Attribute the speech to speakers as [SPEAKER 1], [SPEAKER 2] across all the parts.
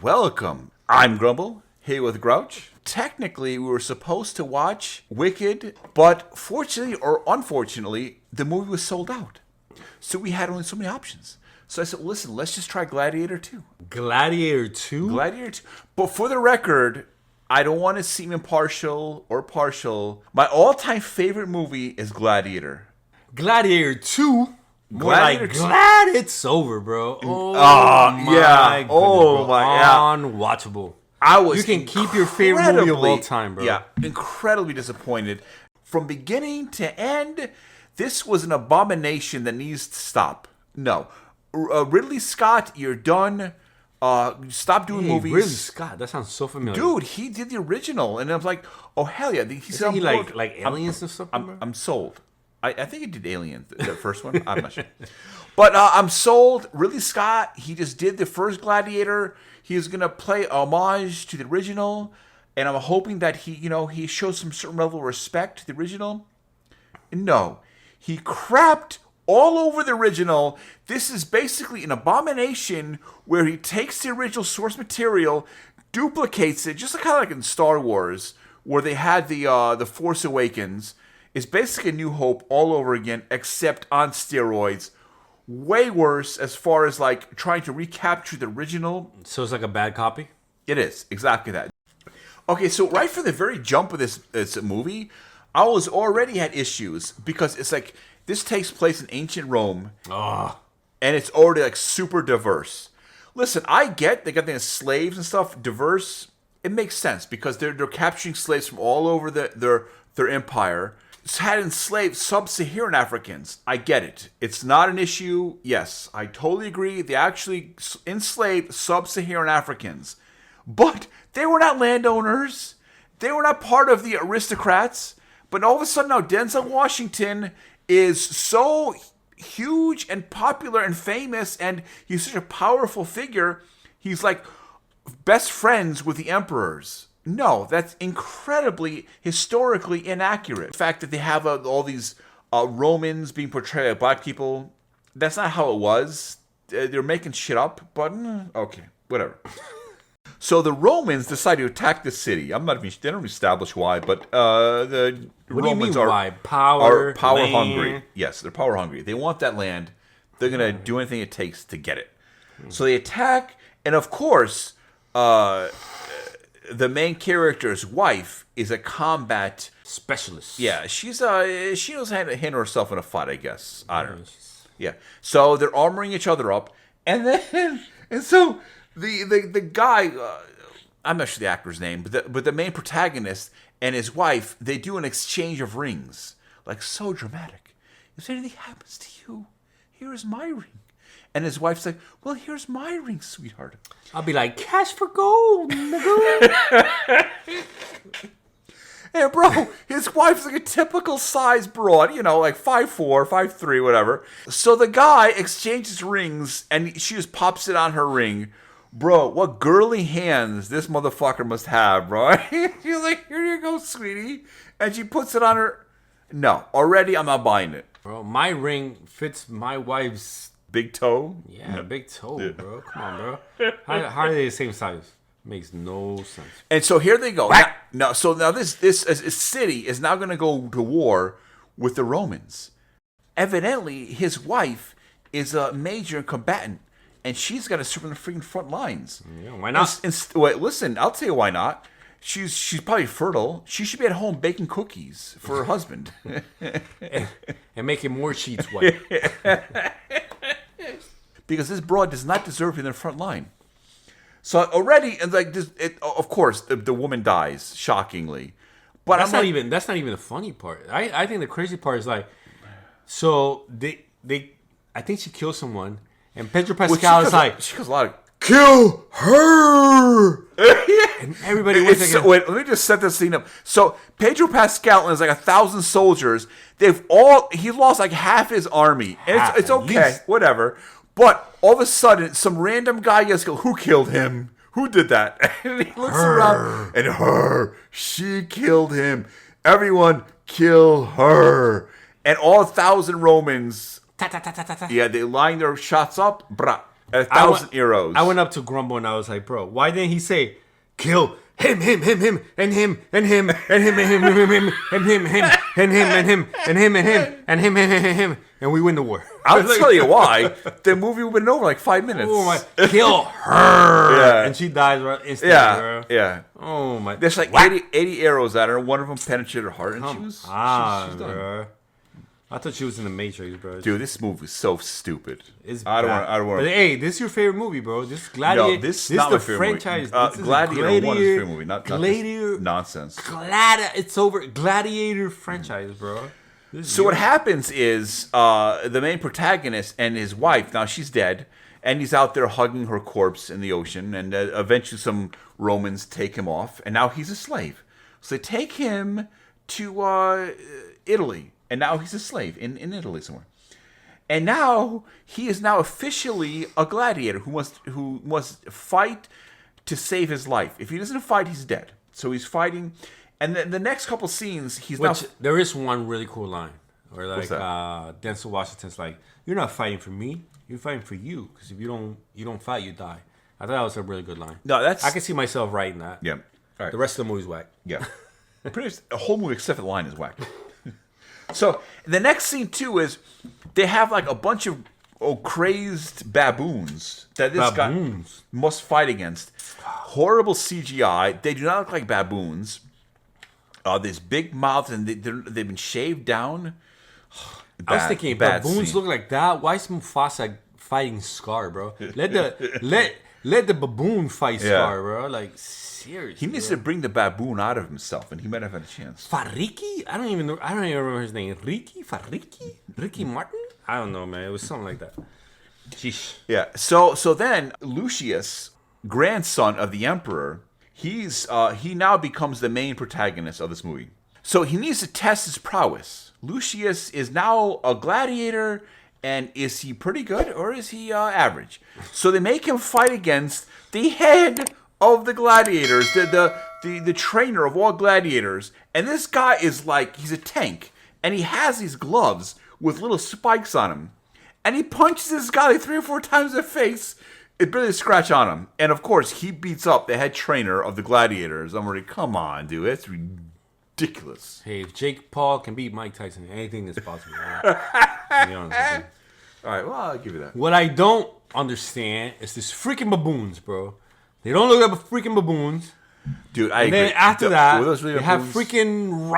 [SPEAKER 1] Welcome. I'm Grumble, here with Grouch. Technically, we were supposed to watch Wicked, but fortunately or unfortunately, the movie was sold out. So we had only so many options. So I said, listen, let's just try Gladiator 2.
[SPEAKER 2] Gladiator 2?
[SPEAKER 1] Gladiator 2. But for the record, I don't want to seem impartial or partial. My all-time favorite movie is Gladiator.
[SPEAKER 2] Gladiator 2?
[SPEAKER 1] Gladiator 2.
[SPEAKER 2] Glad it's over, bro. Oh, my
[SPEAKER 1] yeah.
[SPEAKER 2] goodness,
[SPEAKER 1] Oh,
[SPEAKER 2] bro.
[SPEAKER 1] my God.
[SPEAKER 2] Unwatchable.
[SPEAKER 1] You
[SPEAKER 2] can keep your favorite movie of all time, bro.
[SPEAKER 1] Yeah, incredibly disappointed. From beginning to end, this was an abomination that needs to stop. No. Ridley Scott, you're done. Stop doing movies.
[SPEAKER 2] Ridley Scott, that sounds so familiar.
[SPEAKER 1] Dude, he did the original, and I was like, oh, hell yeah.
[SPEAKER 2] Isn't he like Aliens and stuff?
[SPEAKER 1] I'm sold. I think he did Alien, the first one. I'm not sure. But I'm sold. Ridley Scott, he just did the first Gladiator. He's going to play homage to the original. And I'm hoping that he shows some certain level of respect to the original. No. He crapped all over the original. This is basically an abomination where he takes the original source material, duplicates it, just kind of like in Star Wars, where they had the Force Awakens. It's basically a New Hope all over again, except on steroids. Way worse as far as like trying to recapture the original.
[SPEAKER 2] So it's like a bad copy?
[SPEAKER 1] It is, exactly that. Okay, so right from the very jump of this movie, I was already had issues because it's like this takes place in ancient Rome.
[SPEAKER 2] Oh.
[SPEAKER 1] And it's already like super diverse. Listen, I get they got the slaves and stuff diverse. It makes sense because they're capturing slaves from all over their empire. It's had enslaved sub-Saharan Africans. I get it. It's not an issue. Yes, I totally agree. They actually enslaved sub-Saharan Africans. But they were not landowners. They were not part of the aristocrats. But all of a sudden now Denzel Washington is so huge and popular and famous, and he's such a powerful figure. He's like best friends with the emperors. No, that's incredibly historically inaccurate. The fact that they have all these Romans being portrayed as black people, that's not how it was. They're making shit up, but okay, whatever. So the Romans decide to attack the city. They don't even establish why, but the
[SPEAKER 2] What
[SPEAKER 1] Romans
[SPEAKER 2] do you mean why? Power
[SPEAKER 1] hungry. Yes, they're power hungry. They want that land. They're going to do anything it takes to get it. So they attack, and of course, the main character's wife is a combat
[SPEAKER 2] specialist.
[SPEAKER 1] Yeah, she knows how to handle herself in a fight, I guess. I don't know. Yeah. So they're armoring each other up, and so the guy, I'm not sure the actor's name, but the main protagonist and his wife, they do an exchange of rings, like so dramatic. If anything happens to you, here is my ring. And his wife's like, well, here's my ring, sweetheart.
[SPEAKER 2] I'll be like, cash for gold, nigga.
[SPEAKER 1] And bro, his wife's like a typical size broad, like 5'4", 5'3", whatever. So the guy exchanges rings, and she just pops it on her ring. Bro, what girly hands this motherfucker must have, bro. She's like, here you go, sweetie. And she puts it on her. No, already I'm not buying it.
[SPEAKER 2] Bro, my ring fits my wife's
[SPEAKER 1] big toe?
[SPEAKER 2] Yeah, big toe, bro. Come on, bro. How are they the same size? Makes no sense.
[SPEAKER 1] And so here they go. Now this city is now going to go to war with the Romans. Evidently, his wife is a major combatant, and she's got to serve in the freaking front lines.
[SPEAKER 2] Yeah, why not?
[SPEAKER 1] Wait, listen, I'll tell you why not. She's probably fertile. She should be at home baking cookies for her husband.
[SPEAKER 2] and making more sheets white.
[SPEAKER 1] Because this broad does not deserve in the front line. So already, and like this, of course, the woman dies shockingly. But
[SPEAKER 2] that's not even the funny part. I think the crazy part is like, so they I think she kills someone, and Pedro Pascal is like,
[SPEAKER 1] she kills a lot of.
[SPEAKER 2] Kill her! And everybody was like,
[SPEAKER 1] wait, let me just set this scene up. So Pedro Pascal and there's like 1,000 soldiers. He lost like half his army. And it's okay, whatever. But all of a sudden, some random guy gets killed. Who killed him? Who did that? And he looks around, and she killed him. Everyone kill her. And all 1,000 Romans, yeah, they line their shots up. 1,000 euros.
[SPEAKER 2] I went up to Grumble and I was like, bro, why didn't he say, kill him, and him, and him, and him, and him, and him, and him, and him, and him, and him, and him, and him, and him, and him, and we win the war.
[SPEAKER 1] I'll tell you why. The movie would have been over like 5 minutes.
[SPEAKER 2] Oh my! Kill her,
[SPEAKER 1] Yeah.
[SPEAKER 2] and she dies right instantly. Bro.
[SPEAKER 1] Yeah.
[SPEAKER 2] Oh my!
[SPEAKER 1] There's like 80 arrows at her. One of them penetrated her heart, and she's done.
[SPEAKER 2] Bro. I thought she was in the Matrix, bro.
[SPEAKER 1] Dude, this movie is so stupid.
[SPEAKER 2] I don't want. But hey, this is your favorite movie, bro. This Gladiator.
[SPEAKER 1] No, this is not my favorite
[SPEAKER 2] franchise.
[SPEAKER 1] movie. Gladiator 1 is my favorite movie, not
[SPEAKER 2] Gladiator
[SPEAKER 1] this nonsense.
[SPEAKER 2] It's over. Gladiator franchise, bro.
[SPEAKER 1] So what happens is the main protagonist and his wife, now she's dead, and he's out there hugging her corpse in the ocean, and eventually some Romans take him off, and now he's a slave. So they take him to Italy. And now he's a slave in Italy somewhere. And now he is now officially a gladiator who must fight to save his life. If he doesn't fight, he's dead. So he's fighting. And then the next couple scenes,
[SPEAKER 2] there is one really cool line where like
[SPEAKER 1] What's
[SPEAKER 2] Denzel Washington's like, "You're not fighting for me. You're fighting for you. Because if you don't fight, you die." I thought that was a really good line.
[SPEAKER 1] No,
[SPEAKER 2] I can see myself writing that.
[SPEAKER 1] Yeah. All right.
[SPEAKER 2] The rest of the movie's whack.
[SPEAKER 1] Yeah. Pretty much the whole movie except for the line is whack. So the next scene too is they have like a bunch of crazed baboons that this guy must fight against. Horrible CGI. They do not look like baboons. There's big mouths and they've been shaved down.
[SPEAKER 2] I was thinking, baboons look like that. Why is Mufasa fighting Scar, bro? Let the baboon fight Scar, bro. Like seriously,
[SPEAKER 1] he needs to bring the baboon out of himself, and he might have had a chance.
[SPEAKER 2] Fariki? I don't even remember his name. Ricky Martin? I don't know, man. It was something like that. Sheesh.
[SPEAKER 1] Yeah. So then Lucius, grandson of the emperor, he now becomes the main protagonist of this movie. So he needs to test his prowess. Lucius is now a gladiator, and is he pretty good or is he average? So they make him fight against the head of the gladiators, the trainer of all gladiators, and this guy is like, he's a tank, and he has these gloves with little spikes on him, and he punches this guy like 3 or 4 times in the face. It barely a scratch on him, and of course he beats up the head trainer of the gladiators. I'm like, come on, dude, that's ridiculous.
[SPEAKER 2] Hey, if Jake Paul can beat Mike Tyson, anything is possible. Right? Be honest with you.
[SPEAKER 1] All right, well, I'll give you that.
[SPEAKER 2] What I don't understand is this freaking baboons, bro. They don't look like freaking baboons.
[SPEAKER 1] Dude, I agree.
[SPEAKER 2] And then after that,
[SPEAKER 1] really
[SPEAKER 2] they have freaking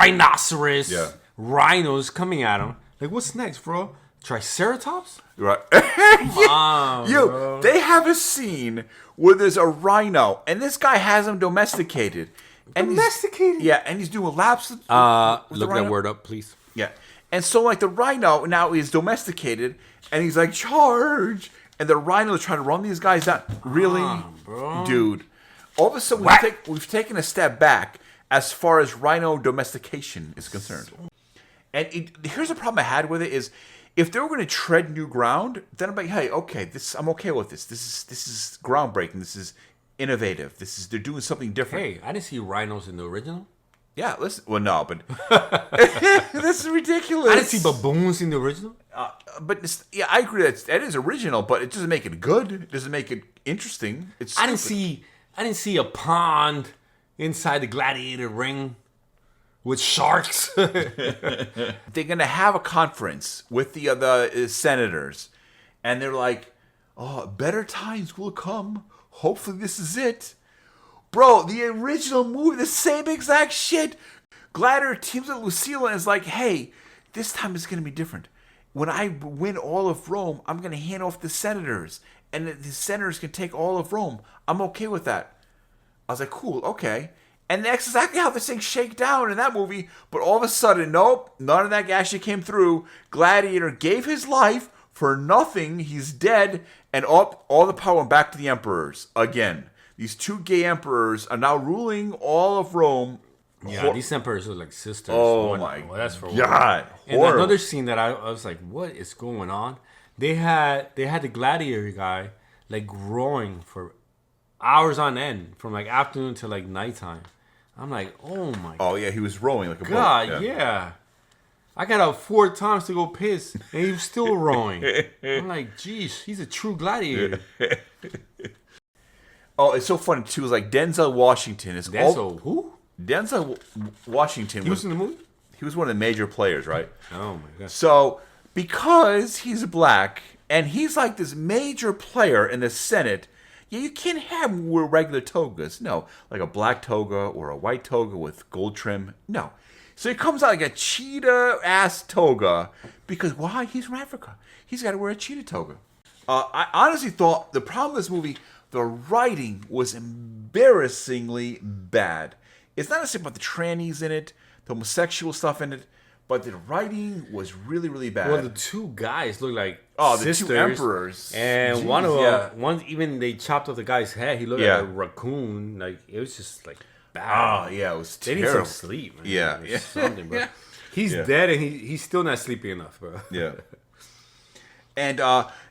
[SPEAKER 2] rhinos coming at them. Like, what's next, bro? Triceratops?
[SPEAKER 1] Right.
[SPEAKER 2] Come on, bro.
[SPEAKER 1] They have a scene where there's a rhino, and this guy has him domesticated. And he's doing laps.
[SPEAKER 2] Look that word up, please.
[SPEAKER 1] Yeah. And so, like, the rhino now is domesticated, and he's like, charge! And the rhino is trying to run these guys down. Really?
[SPEAKER 2] Bro.
[SPEAKER 1] Dude. All of a sudden, we've taken a step back as far as rhino domestication is concerned. And here's the problem I had with it is, if they were going to tread new ground, then I'm like, hey, okay, I'm okay with this. This is groundbreaking. This is innovative. They're doing something different.
[SPEAKER 2] Hey, I didn't see rhinos in the original.
[SPEAKER 1] Yeah, listen. Well, no, but this is ridiculous.
[SPEAKER 2] I didn't see baboons in the original.
[SPEAKER 1] But I agree that is original, but it doesn't make it good. It doesn't make it interesting. It's
[SPEAKER 2] I didn't see a pond inside the gladiator ring with sharks.
[SPEAKER 1] They're gonna have a conference with the senators, and they're like, "Oh, better times will come. Hopefully, this is it." Bro, the original movie, the same exact shit. Gladiator teams with Lucilla and is like, hey, this time it's going to be different. When I win all of Rome, I'm going to hand off the senators. And the senators can take all of Rome. I'm okay with that. I was like, cool, okay. And that's exactly how this thing shake down in that movie. But all of a sudden, nope, none of that gas shit came through. Gladiator gave his life for nothing. He's dead. And all the power went back to the emperors again. These 2 gay emperors are now ruling all of Rome.
[SPEAKER 2] Yeah, these emperors look like sisters.
[SPEAKER 1] Oh my
[SPEAKER 2] that's for
[SPEAKER 1] God!
[SPEAKER 2] And another scene that I was like, "What is going on?" They had the gladiator guy like growing for hours on end, from like afternoon to like nighttime. I'm like, "Oh my!"
[SPEAKER 1] Oh yeah, he was rowing like a
[SPEAKER 2] God,
[SPEAKER 1] boat.
[SPEAKER 2] yeah. I got out 4 times to go piss, and he was still rowing. I'm like, geez, he's a true gladiator.
[SPEAKER 1] Oh, it's so funny too. It's like Denzel Washington is
[SPEAKER 2] Who?
[SPEAKER 1] Denzel Washington
[SPEAKER 2] He was in the movie?
[SPEAKER 1] He was one of the major players, right?
[SPEAKER 2] Oh my god.
[SPEAKER 1] So because he's black and he's like this major player in the Senate, yeah, you can't have him wear regular togas. No, like a black toga or a white toga with gold trim. No. So he comes out like a cheetah-ass toga because why? He's from Africa. He's got to wear a cheetah toga. I honestly thought the problem with this movie, the writing was embarrassingly bad. It's not necessarily about the trannies in it, the homosexual stuff in it, but the writing was really, really bad.
[SPEAKER 2] Well, the 2 guys look like sisters.
[SPEAKER 1] The 2 emperors.
[SPEAKER 2] And
[SPEAKER 1] Jeez,
[SPEAKER 2] one of them, one even they chopped off the guy's head. He looked like a raccoon. Like, it was just like bad.
[SPEAKER 1] Oh, yeah, it was
[SPEAKER 2] they
[SPEAKER 1] terrible.
[SPEAKER 2] didn't sleep, man.
[SPEAKER 1] Yeah.
[SPEAKER 2] Something, bro. He's dead and he's still not sleepy enough, bro.
[SPEAKER 1] Yeah. And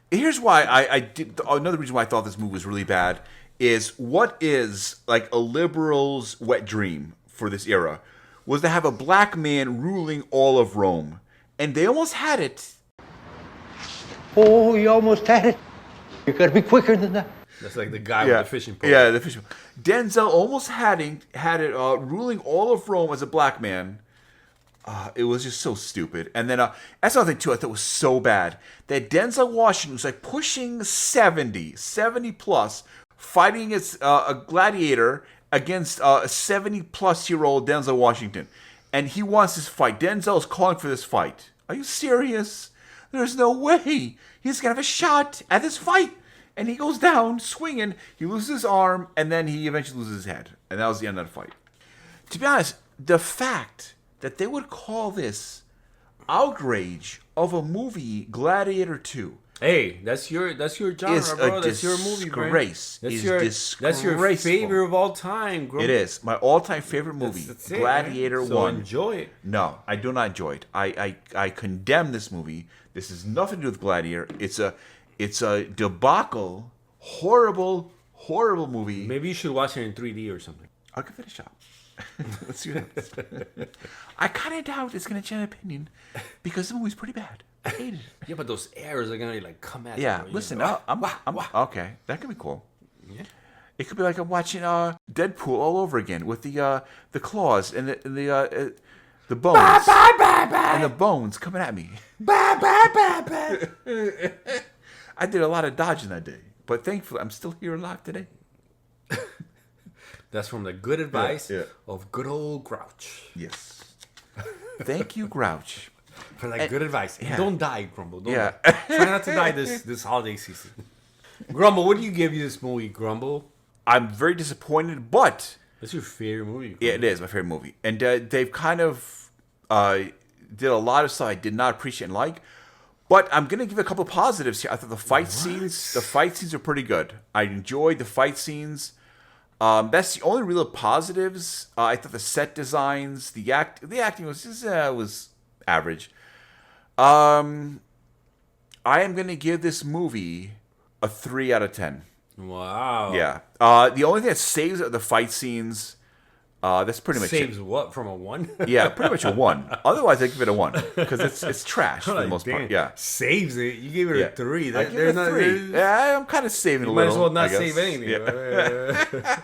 [SPEAKER 1] here's why I did. Another reason why I thought this movie was really bad is what is like a liberal's wet dream for this era was to have a black man ruling all of Rome, and they almost had it.
[SPEAKER 3] Oh, you almost had it. You got to be quicker than that.
[SPEAKER 2] That's like the guy with the fishing pole.
[SPEAKER 1] Yeah, the fishing pole. Denzel almost had it ruling all of Rome as a black man. It was just so stupid. And then that's another thing, too, I thought was so bad. That Denzel Washington was like pushing 70 plus, fighting against a gladiator against a 70-plus-year-old Denzel Washington. And he wants this fight. Denzel is calling for this fight. Are you serious? There's no way. He's going to have a shot at this fight. And he goes down swinging. He loses his arm, and then he eventually loses his head. And that was the end of the fight. To be honest, the fact that they would call this outrage of a movie, Gladiator 2.
[SPEAKER 2] Hey, that's your genre, bro. That's your movie, bro. That's your favorite of all time, bro.
[SPEAKER 1] It is my all-time favorite movie,
[SPEAKER 2] that's it,
[SPEAKER 1] Gladiator 1.
[SPEAKER 2] So enjoy it.
[SPEAKER 1] No, I do not enjoy it. I condemn this movie. This has nothing to do with Gladiator. It's a debacle, horrible movie.
[SPEAKER 2] Maybe you should watch it in 3D or something.
[SPEAKER 1] I'll give it a shot. Let's see what happens. I kind of doubt it's going to change my opinion because the movie's pretty bad. I hated it.
[SPEAKER 2] Yeah, but those arrows are going to like come at you.
[SPEAKER 1] Yeah, listen, I'm okay. That could be cool. Yeah. It could be like I'm watching Deadpool all over again with the claws and the bones and the bones coming at me. I did a lot of dodging that day, but thankfully I'm still here alive today.
[SPEAKER 2] That's from the good advice of good old Grouch.
[SPEAKER 1] Yes. Thank you, Grouch.
[SPEAKER 2] For that good advice. Yeah. Don't die, Grumble. Don't die. Try not to die this holiday season. Grumble, what do you give you this movie, Grumble?
[SPEAKER 1] I'm very disappointed, but...
[SPEAKER 2] That's your favorite movie, Grumble.
[SPEAKER 1] Yeah, it is my favorite movie. And they've kind of did a lot of stuff I did not appreciate and like. But I'm going to give a couple of positives here. I thought the fight scenes are pretty good. I enjoyed the fight scenes. That's the only real positives. I thought the set designs, the acting was just, was average. I am going to give this movie a 3 out of 10.
[SPEAKER 2] Wow.
[SPEAKER 1] Yeah. The only thing that saves are the fight scenes. That's pretty much
[SPEAKER 2] saves
[SPEAKER 1] it.
[SPEAKER 2] What from a 1?
[SPEAKER 1] Yeah, pretty much a 1. Otherwise, I give it a 1 because it's trash for the most part. Yeah.
[SPEAKER 2] Saves it. You gave it a 3.
[SPEAKER 1] I give it a 3. Yeah, I'm kind of saving a little.
[SPEAKER 2] Might as well not save anything.
[SPEAKER 1] Yeah.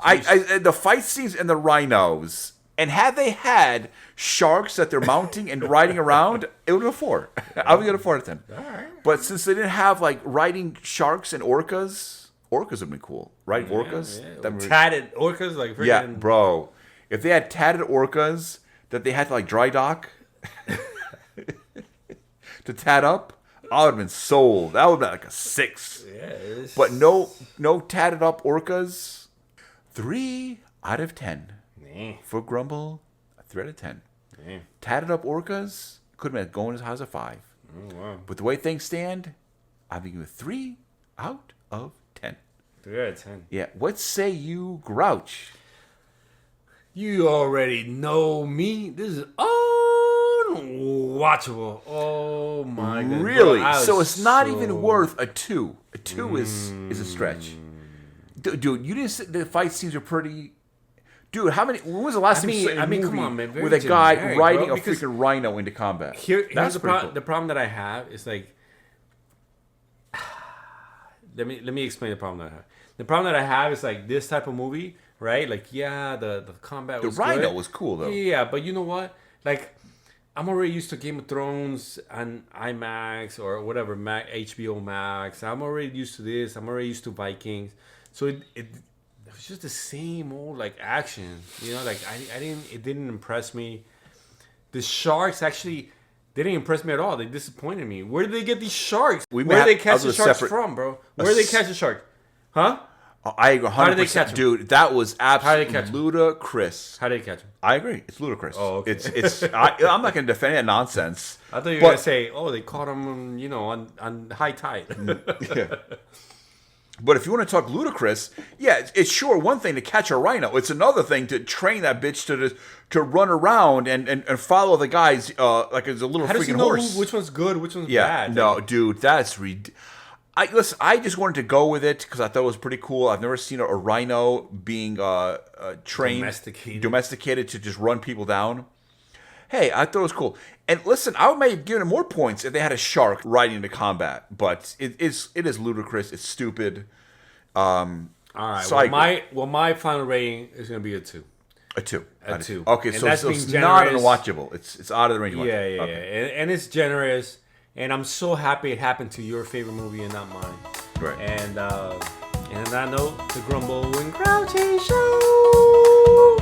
[SPEAKER 1] I the fight scenes and the rhinos, and had they had sharks that they're mounting and riding around, it would be a 4. I would get a 4 out of 10. All right. But since they didn't have like riding sharks and orcas would be cool, right? Orcas,
[SPEAKER 2] tatted orcas, like freaking...
[SPEAKER 1] Yeah, bro. If they had tatted orcas that they had to like dry dock to tat up, I would have been sold. That would be like a 6.
[SPEAKER 2] Yeah,
[SPEAKER 1] but no tatted up orcas. 3 out of 10 for Grumble. A 3 out of 10. Tatted up orcas could have been going as high as a 5.
[SPEAKER 2] Oh, wow.
[SPEAKER 1] But the way things stand, I'm giving it 3 out of 10.
[SPEAKER 2] 3 out of 10.
[SPEAKER 1] Yeah. What say you, Grouch?
[SPEAKER 2] You already know me. This is unwatchable. Oh my god.
[SPEAKER 1] Really? Bro, so it's not even worth a 2. A 2 is a stretch. Dude, you didn't say the fight scenes are pretty. Dude, when was the last time you saw a movie
[SPEAKER 2] come on, man, very
[SPEAKER 1] with a guy
[SPEAKER 2] generic,
[SPEAKER 1] riding
[SPEAKER 2] bro,
[SPEAKER 1] a freaking rhino into combat?
[SPEAKER 2] Here's
[SPEAKER 1] That's
[SPEAKER 2] the
[SPEAKER 1] pretty cool.
[SPEAKER 2] The problem that I have is like, let me explain the problem that I have. The problem that I have is like this type of movie, right? Like, yeah, the combat was
[SPEAKER 1] The rhino
[SPEAKER 2] good.
[SPEAKER 1] was cool though.
[SPEAKER 2] Yeah, but you know what? Like, I'm already used to Game of Thrones and IMAX or whatever, HBO Max. I'm already used to this. I'm already used to Vikings. So it was just the same old like action, you know. Like it didn't impress me. The sharks actually didn't impress me at all. They disappointed me. Where did they get these sharks? Where did they catch the sharks from, bro? Where did they catch the shark? Huh?
[SPEAKER 1] I agree 100%.
[SPEAKER 2] How did they catch him?
[SPEAKER 1] Dude, that was absolutely
[SPEAKER 2] catch him?
[SPEAKER 1] ludicrous.
[SPEAKER 2] How did they catch him?
[SPEAKER 1] I agree. It's ludicrous.
[SPEAKER 2] Oh, okay.
[SPEAKER 1] I'm not going to defend that nonsense.
[SPEAKER 2] I thought you were gonna say, "Oh, they caught him, you know, on high tide."
[SPEAKER 1] Yeah. But if you want to talk ludicrous, yeah, it's sure one thing to catch a rhino. It's another thing to train that bitch to run around and follow the guys like it's a little
[SPEAKER 2] How does he
[SPEAKER 1] freaking
[SPEAKER 2] know
[SPEAKER 1] horse.
[SPEAKER 2] which one's good, which one's
[SPEAKER 1] Yeah,
[SPEAKER 2] bad?
[SPEAKER 1] no,
[SPEAKER 2] Like,
[SPEAKER 1] dude, that's listen, I just wanted to go with it because I thought it was pretty cool. I've never seen a rhino being trained, domesticated to just run people down. Hey, I thought it was cool. And listen, I may have given it more points if they had a shark riding into combat. But it is ludicrous. It's stupid.
[SPEAKER 2] all right.
[SPEAKER 1] So
[SPEAKER 2] my final rating is gonna be a 2.
[SPEAKER 1] A 2.
[SPEAKER 2] A 2.
[SPEAKER 1] Okay,
[SPEAKER 2] And
[SPEAKER 1] so
[SPEAKER 2] that's
[SPEAKER 1] it's
[SPEAKER 2] being
[SPEAKER 1] not
[SPEAKER 2] generous.
[SPEAKER 1] unwatchable. It's out of the range of
[SPEAKER 2] Yeah,
[SPEAKER 1] watching.
[SPEAKER 2] yeah,
[SPEAKER 1] Okay.
[SPEAKER 2] yeah. And it's generous. And I'm so happy it happened to your favorite movie and not mine.
[SPEAKER 1] Right.
[SPEAKER 2] And on that note, the Grumble and Grouchy Show.